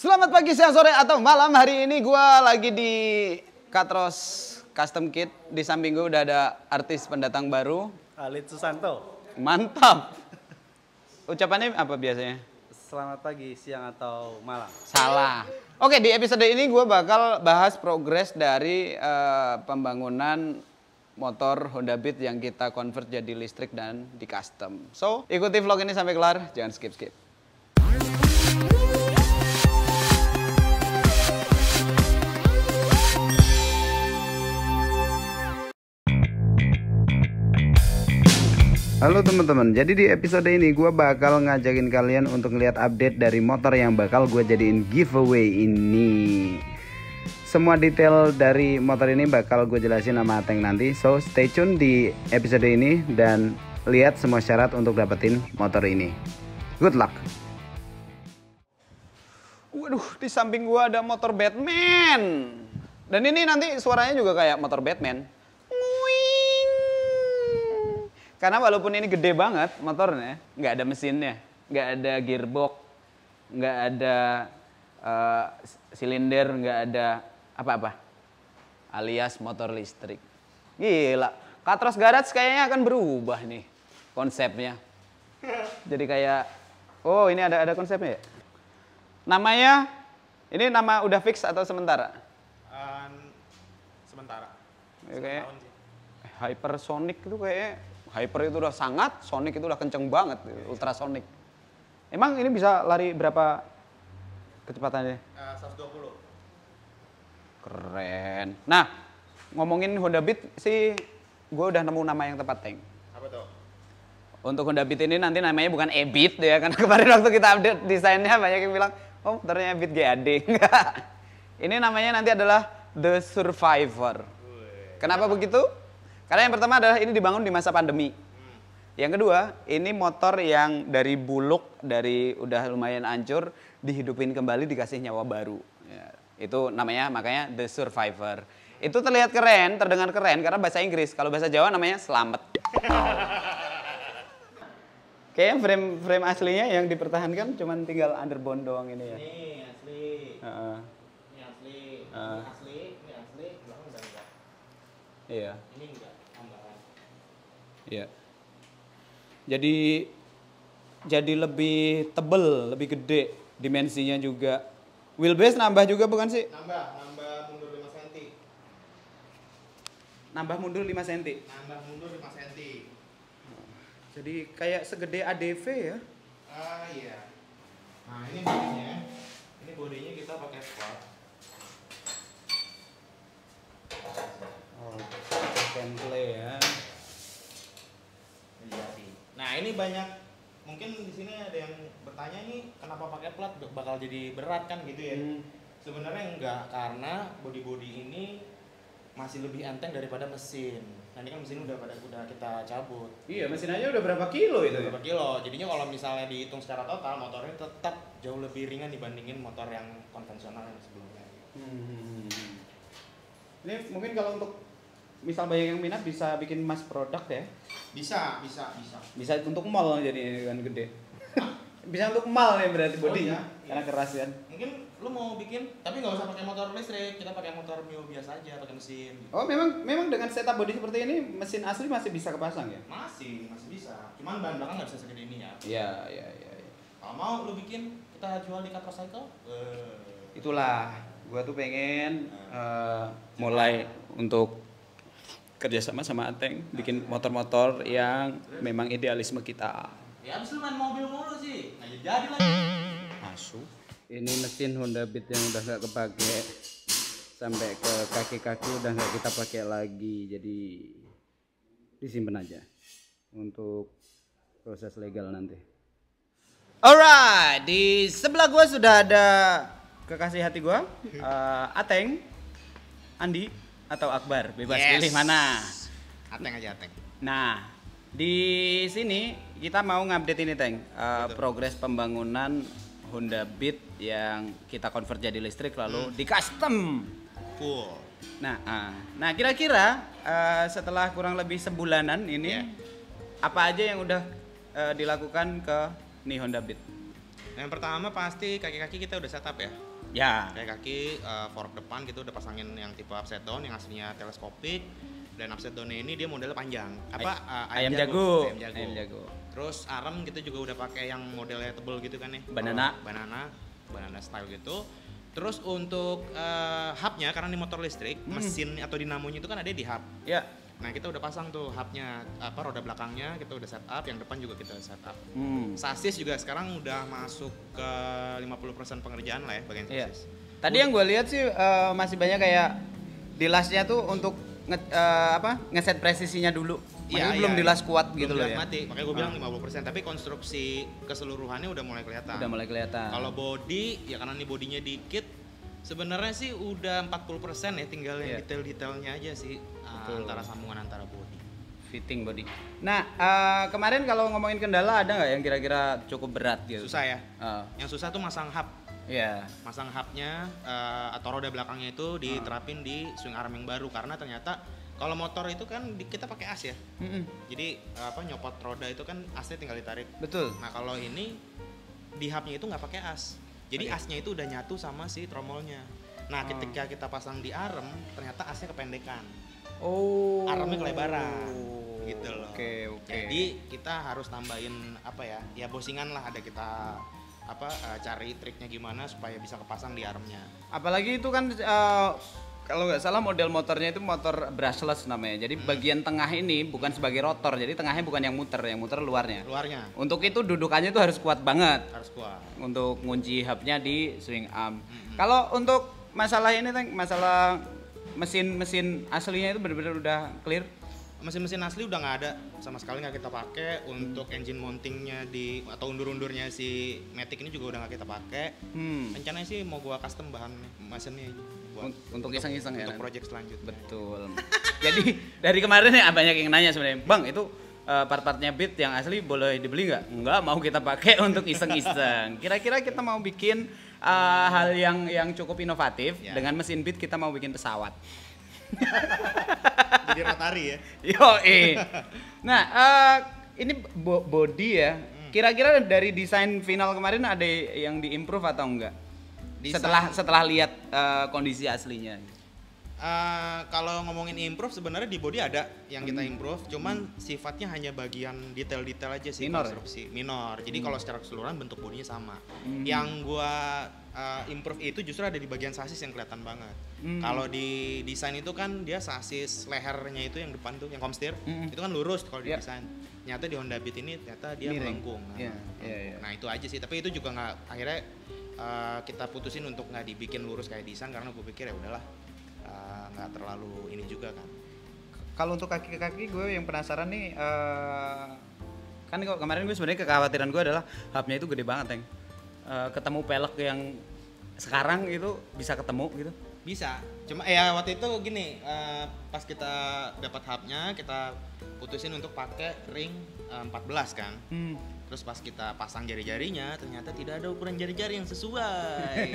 Selamat pagi, siang, sore, atau malam. Hari ini gue lagi di Katros Custom Kit. Di samping gue udah ada artis pendatang baru, Alit Susanto. Mantap. Ucapannya apa biasanya? Selamat pagi, siang, atau malam. Salah. Oke, di episode ini gue bakal bahas progres dari pembangunan motor Honda Beat yang kita convert jadi listrik dan di custom. So, ikuti vlog ini sampai kelar, jangan skip-skip. Halo teman-teman, jadi di episode ini gue bakal ngajakin kalian untuk ngeliat update dari motor yang bakal gue jadiin giveaway ini. Semua detail dari motor ini bakal gue jelasin sama Ateng nanti. So stay tune di episode ini dan lihat semua syarat untuk dapetin motor ini. Good luck. Waduh, di samping gue ada motor Batman. Dan ini nanti suaranya juga kayak motor Batman. Karena walaupun ini gede banget motornya, nggak ada mesinnya, nggak ada gearbox, nggak ada silinder, nggak ada apa-apa. Alias motor listrik. Gila, Katros Garage kayaknya akan berubah nih konsepnya. Jadi kayak, oh ini ada konsepnya ya? Namanya, ini nama udah fix atau sementara? Sementara. Kayak Hypersonic itu kayaknya. Hyper itu udah sangat, Sonic itu udah kenceng banget, ultrasonic. Emang ini bisa lari berapa kecepatannya? 120. Keren. Nah, ngomongin Honda Beat sih, gue udah nemu nama yang tepat, Teng. Apa tuh? Untuk Honda Beat ini nanti namanya bukan E-Beat ya, karena kemarin waktu kita update desainnya banyak yang bilang, oh motornya E-Beat GAD. Enggak. Ini namanya nanti adalah The Survivor. Kenapa begitu? Karena yang pertama adalah ini dibangun di masa pandemi. Yang kedua, ini motor yang dari buluk, dari udah lumayan hancur, dihidupin kembali, dikasih nyawa baru. Ya, itu namanya makanya The Survivor. Itu terlihat keren, terdengar keren karena bahasa Inggris. Kalau bahasa Jawa namanya selamat. Kayaknya frame aslinya yang dipertahankan cuman tinggal underbone doang ini ya. Ini asli. Ini asli. Ini asli. Ini asli. Belakang udah enggak. Iya. Ini enggak. Tambahan. Iya. Jadi lebih tebel, lebih gede, dimensinya juga. Wheelbase nambah juga bukan sih? Nambah mundur 5 cm. Nambah mundur 5 cm. Nambah mundur 5 cm. Jadi kayak segede ADV ya. Ah iya. Nah, ini bodinya. Ini bodinya kita pakai spot. Oh, template ya. Iya sih. Nah, ini banyak mungkin di sini ada yang bertanya nih kenapa pakai plat bakal jadi berat kan gitu ya. Sebenarnya enggak, karena body ini masih lebih enteng daripada mesin. Nah, ini kan mesin udah kita cabut. Iya, mesin aja udah berapa kilo itu? Berapa kilo? Jadinya kalau misalnya dihitung secara total motornya tetap jauh lebih ringan dibandingin motor yang konvensional yang sebelumnya. Ini mungkin kalau untuk misal banyak yang minat bisa bikin mass product ya? Bisa. Bisa untuk mall jadi kan gede. Bisa untuk mall ya berarti bodinya, karena keras kan. Mungkin lu mau bikin, tapi nggak usah pakai motor listrik, kita pakai motor Mio biasa aja, pakai mesin. Gitu. Oh memang dengan setup body seperti ini mesin asli masih bisa kepasang ya? Masih bisa. Cuman bahan belakang nggak bisa segede ini ya. Iya. Kalau mau lu bikin, kita jual di Katros Cycle. Itulah, gua tuh pengen mulai untuk kerjasama sama Ateng bikin motor-motor yang memang idealisme kita. Ya abis lu main mobil mulu sih, nggak jadi lagi. Masuk. Ini mesin Honda Beat yang udah nggak kepake sampai ke kaki-kaki udah nggak kita pakai lagi, jadi disimpan aja untuk proses legal nanti. Alright, di sebelah gua sudah ada kekasih hati gua, Ateng, Andi atau Akbar, bebas pilih mana. Ateng aja Ateng. Nah, di sini kita mau ngupdate ini Teng, progres pembangunan Honda Beat yang kita convert jadi listrik lalu di custom. Cool. Nah kira-kira setelah kurang lebih sebulanan ini apa aja yang udah dilakukan ke nih Honda Beat? Yang pertama pasti kaki-kaki kita udah setup ya. Ya. Kaki fork depan kita udah pasangin yang tipe upside down yang aslinya teleskopik, dan upside down-nya ini dia modelnya panjang. Ayam jago. Ayam jago. Terus arm kita juga udah pakai yang modelnya tebel gitu kan ya. Banana style gitu. Terus untuk hubnya karena ini motor listrik, mesin atau dinamonya itu kan ada di hub. Ya. Nah kita udah pasang tuh hubnya, roda belakangnya kita udah setup, yang depan juga kita setup. Sasis juga sekarang udah masuk ke 50% pengerjaan lah ya bagian sasis. Tadi yang gue lihat sih masih banyak kayak dilasnya tuh untuk ngeset presisinya dulu. Makanya belum dilas kuat gitu loh ya. Mati, makanya gue bilang 50%, tapi konstruksi keseluruhannya udah mulai kelihatan. Kalau body, ya karena ini bodinya dikit, sebenarnya sih udah 40% ya, tinggal yang detail-detailnya aja sih. Antara sambungan antara body. Fitting body. Nah, kemarin kalau ngomongin kendala ada nggak yang kira-kira cukup berat gitu? Susah ya. Yang susah tuh masang hub. Iya. Masang hubnya atau roda belakangnya itu diterapin di swing arm yang baru, karena ternyata kalau motor itu kan kita pakai as ya. Jadi nyopot roda itu kan asnya tinggal ditarik. Betul. Nah kalau ini di hubnya itu nggak pakai as. Jadi asnya itu udah nyatu sama si tromolnya. Nah ketika kita pasang di arm ternyata asnya kependekan. Armnya kelebaran gitu loh. Oke. Jadi kita harus tambahin ya bosingan lah, ada kita cari triknya gimana supaya bisa kepasang di armnya. Apalagi itu kan kalau nggak salah model motornya itu motor brushless namanya. Jadi bagian tengah ini bukan sebagai rotor, jadi tengahnya bukan yang muter luarnya. Untuk itu dudukannya itu harus kuat banget. Harus kuat. Untuk ngunci hubnya di swing arm. Kalau untuk masalah ini, masalah mesin aslinya itu benar-benar udah clear. Mesin-mesin asli udah nggak ada sama sekali, nggak kita pakai. Untuk engine mountingnya atau undur-undurnya si Matic ini juga udah nggak kita pakai. Rencananya sih mau gua custom bahan mesinnya untuk iseng-iseng ya. Untuk project selanjutnya. Betul. Jadi dari kemarin ya banyak yang nanya sebenarnya, Bang itu part-partnya Beat yang asli boleh dibeli nggak? Nggak, mau kita pakai untuk iseng-iseng. Kira-kira kita mau bikin hal yang cukup inovatif dengan mesin Beat, kita mau bikin pesawat. Jadi rotari ya. Nah, ini body ya. Kira-kira dari desain final kemarin ada yang diimprove atau enggak? Setelah lihat kondisi aslinya. Kalau ngomongin improve, sebenarnya di body ada yang kita improve, cuman sifatnya hanya bagian detail-detail aja sih, konstruksi minor. Jadi kalau secara keseluruhan bentuk bodinya sama. Yang gua improve itu justru ada di bagian sasis yang kelihatan banget. Kalau di desain itu kan dia sasis lehernya itu yang depan tuh, yang komstir, itu kan lurus kalau di desain. Nyata di Honda Beat ini ternyata dia melengkung. Nah itu aja sih. Tapi itu juga nggak, akhirnya kita putusin untuk nggak dibikin lurus kayak desain, karena gue pikir ya udahlah, nggak terlalu ini juga kan. Kalau untuk kaki-kaki gue yang penasaran nih, kan kemarin gue sebenarnya kekhawatiran gue adalah hubnya itu gede banget, Teng. Ketemu pelek yang sekarang itu bisa ketemu gitu? Bisa, cuma ya waktu itu gini, pas kita dapat hubnya kita putusin untuk pakai ring 14 kan. Terus pas kita pasang jari-jarinya ternyata tidak ada ukuran jari-jari yang sesuai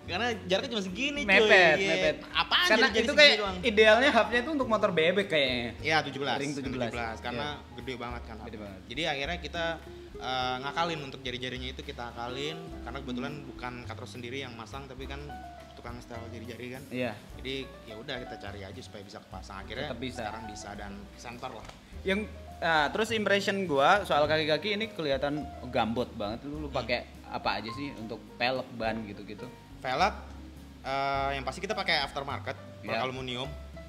karena jaraknya cuma segini cuy. Mepet. Apaan karena jari-jari itu kayak doang? Idealnya hubnya itu untuk motor bebek kayaknya. Iya 17. Ring 17. Karena gede banget kan. Gede banget. Jadi akhirnya kita ngakalin untuk jari-jarinya itu, kita akalin karena kebetulan bukan Katros sendiri yang masang, tapi kan tukang setel jari-jari kan. Iya. Jadi ya udah kita cari aja supaya bisa kepasang. Akhirnya sekarang bisa, dan center lah. Terus impression gua soal kaki-kaki ini kelihatan gambot banget. Lu pakai apa aja sih untuk pelek, ban gitu-gitu? Velg yang pasti kita pakai aftermarket, aluminium.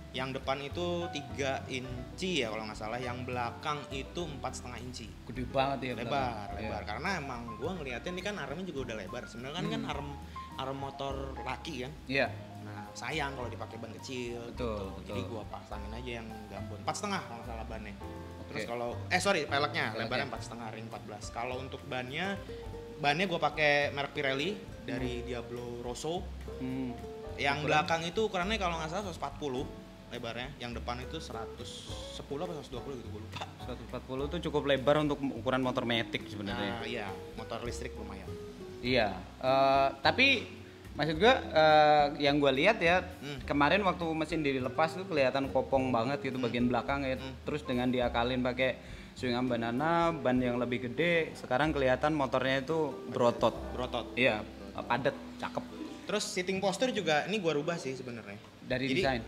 Yang depan itu 3 inci ya kalau nggak salah, yang belakang itu 4,5 inci. Gede banget ya. Lebar. Karena emang gua ngeliatin ini kan armnya juga udah lebar. Sebenarnya kan arm motor laki kan. Iya. Nah sayang kalau dipakai ban kecil. Betul. Jadi gua pasangin aja yang gambut 4,5 kalau nggak salah bannya. Terus kalau peleknya lebarnya 4,5, ring 14. Kalau untuk bannya gua pakai merek Pirelli dari Diablo Rosso. Yang belakang itu ukurannya kalau nggak salah 140 lebarnya, yang depan itu 110 apa 120 gitu, gue lupa. 140 itu cukup lebar untuk ukuran motor Matic sebenarnya. Iya, motor listrik lumayan. Iya, tapi maksud gue yang gue lihat ya, kemarin waktu mesin dilepas tuh kelihatan kopong banget gitu bagian belakang ya. Terus dengan diakalin pakai swing arm banana, ban yang lebih gede. Sekarang kelihatan motornya itu berotot. Berotot. Iya, padat, cakep. Terus sitting posture juga ini gua rubah sih sebenarnya. Dari Jadi, desain.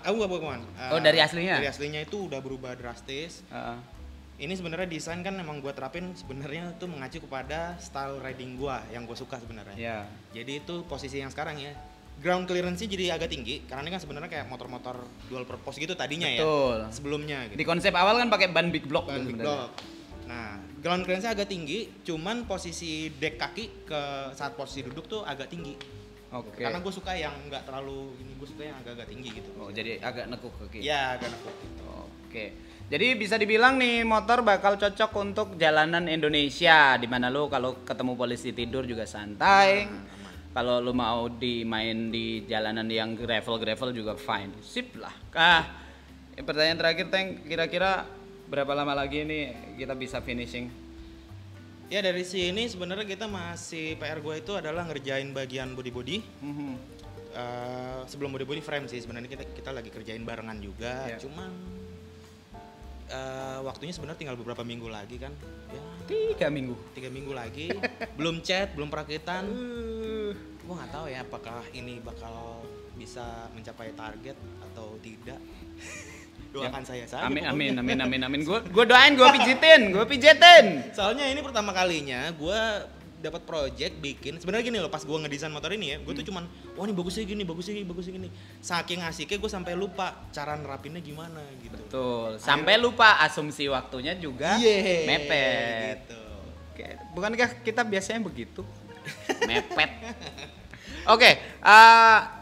bukan. Oh, dari aslinya? Dari aslinya itu udah berubah drastis. Ini sebenarnya desain kan emang gua terapin sebenarnya tuh mengacu kepada style riding gua yang gua suka sebenarnya. Iya. Jadi itu posisi yang sekarang ya. Ground clearance-nya jadi agak tinggi karena ini kan sebenarnya kayak motor-motor dual purpose gitu tadinya. Betul. Ya. Sebelumnya gitu. Di konsep awal kan pakai ban big block Ban gitu big sebenarnya. block. Nah, ground clearance-nya agak tinggi, cuman posisi deck kaki ke saat posisi duduk tuh agak tinggi. Oke. Karena gue suka yang nggak terlalu ini, gue suka yang agak-agak tinggi gitu. Oh, jadi agak nekuk ke kiri. Iya, agak nekuk gitu. Oke. Jadi bisa dibilang nih motor bakal cocok untuk jalanan Indonesia, di mana lu kalau ketemu polisi tidur juga santai. Kalau lu mau dimain di jalanan yang gravel juga fine. Sip lah. Pertanyaan terakhir, Teng, kira-kira berapa lama lagi nih kita bisa finishing? Ya dari sini sebenarnya kita masih PR gue itu adalah ngerjain bagian body. Sebelum body frame sih sebenarnya kita lagi kerjain barengan juga. Yeah. Cuman waktunya sebenarnya tinggal beberapa minggu lagi kan. Ya, 3 minggu. 3 minggu lagi. Belum chat, belum perakitan. Gue nggak tahu ya apakah ini bakal bisa mencapai target atau tidak. Doakan saya saja. Amin. Gue doain, gue pijitin. Soalnya ini pertama kalinya gue dapat project bikin. Sebenarnya gini loh, pas gue ngedesain motor ini ya, gue tuh cuman, wah ini bagusnya gini. Saking asiknya gue sampai lupa cara nerapinnya gimana gitu. Betul. Sampai lupa asumsi waktunya juga mepet. Gitu. Oke, bukankah kita biasanya begitu? Mepet. Oke,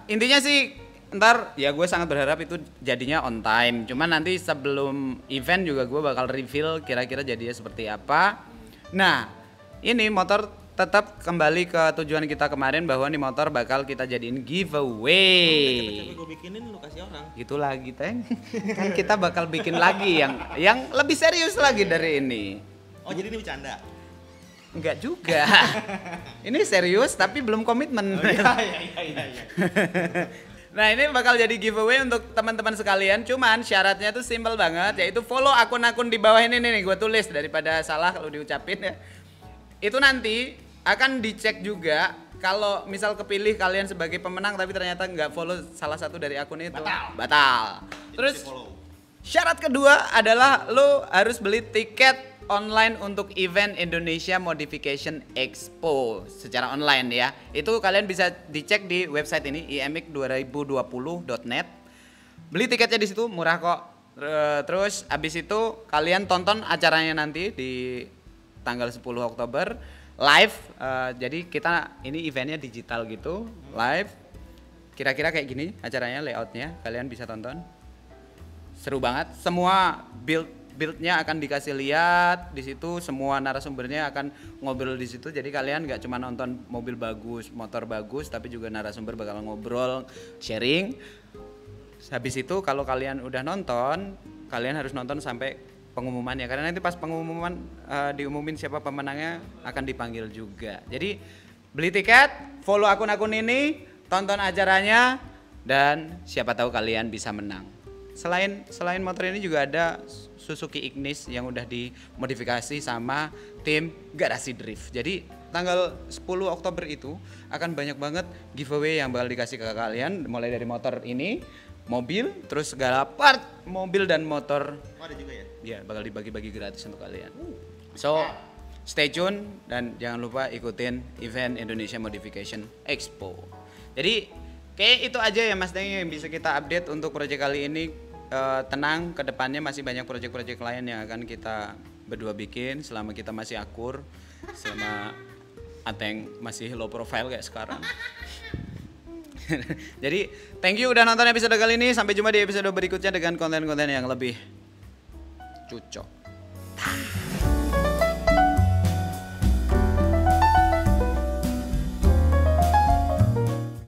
intinya sih ntar ya gue sangat berharap itu jadinya on time. Cuman nanti sebelum event juga gue bakal reveal kira-kira jadinya seperti apa. Nah, ini motor tetap kembali ke tujuan kita kemarin bahwa nih motor bakal kita jadiin giveaway. Capek-capek gue bikinin lu kasih orang. Gitu lagi, Teng. Kan kita bakal bikin lagi yang lebih serius lagi dari ini. Oh, jadi ini bercanda? Enggak juga. Ini serius tapi belum komitmen. Oh, iya. Nah, ini bakal jadi giveaway untuk teman-teman sekalian. Cuman syaratnya tuh simple banget, yaitu follow akun-akun di bawah ini nih, gue tulis daripada salah kalau diucapin ya. Itu nanti akan dicek juga kalau misal kepilih kalian sebagai pemenang tapi ternyata nggak follow salah satu dari akun itu. Batal. Terus syarat kedua adalah lo harus beli tiket online untuk event Indonesia Modification Expo secara online ya. Itu kalian bisa dicek di website ini imx2020.net. Beli tiketnya di situ murah kok. Terus abis itu kalian tonton acaranya nanti di tanggal 10 Oktober live. Jadi kita ini eventnya digital gitu, live. Kira-kira kayak gini acaranya, layoutnya kalian bisa tonton. Seru banget. Semua build-nya akan dikasih lihat di situ, semua narasumbernya akan ngobrol di situ. Jadi kalian nggak cuma nonton mobil bagus, motor bagus, tapi juga narasumber bakal ngobrol, sharing. Habis itu kalau kalian udah nonton, kalian harus nonton sampai pengumuman ya, karena nanti pas pengumuman diumumin siapa pemenangnya akan dipanggil juga. Jadi beli tiket, follow akun-akun ini, tonton acaranya, dan siapa tahu kalian bisa menang. Selain motor ini juga ada Suzuki Ignis yang udah dimodifikasi sama tim Garasi Drift. Jadi tanggal 10 Oktober itu akan banyak banget giveaway yang bakal dikasih ke kalian, mulai dari motor ini, mobil, terus segala part mobil dan motor. Oh, ada juga ya? Ya, bakal dibagi-bagi gratis untuk kalian. So, stay tune dan jangan lupa ikutin event Indonesia Modification Expo. Jadi, kayak itu aja ya Mas Deng yang bisa kita update untuk proyek kali ini. Tenang, kedepannya masih banyak proyek-proyek lain yang akan kita berdua bikin selama kita masih akur, selama Ateng masih low profile kayak sekarang. Jadi, thank you udah nonton episode kali ini. Sampai jumpa di episode berikutnya dengan konten-konten yang lebih cocok.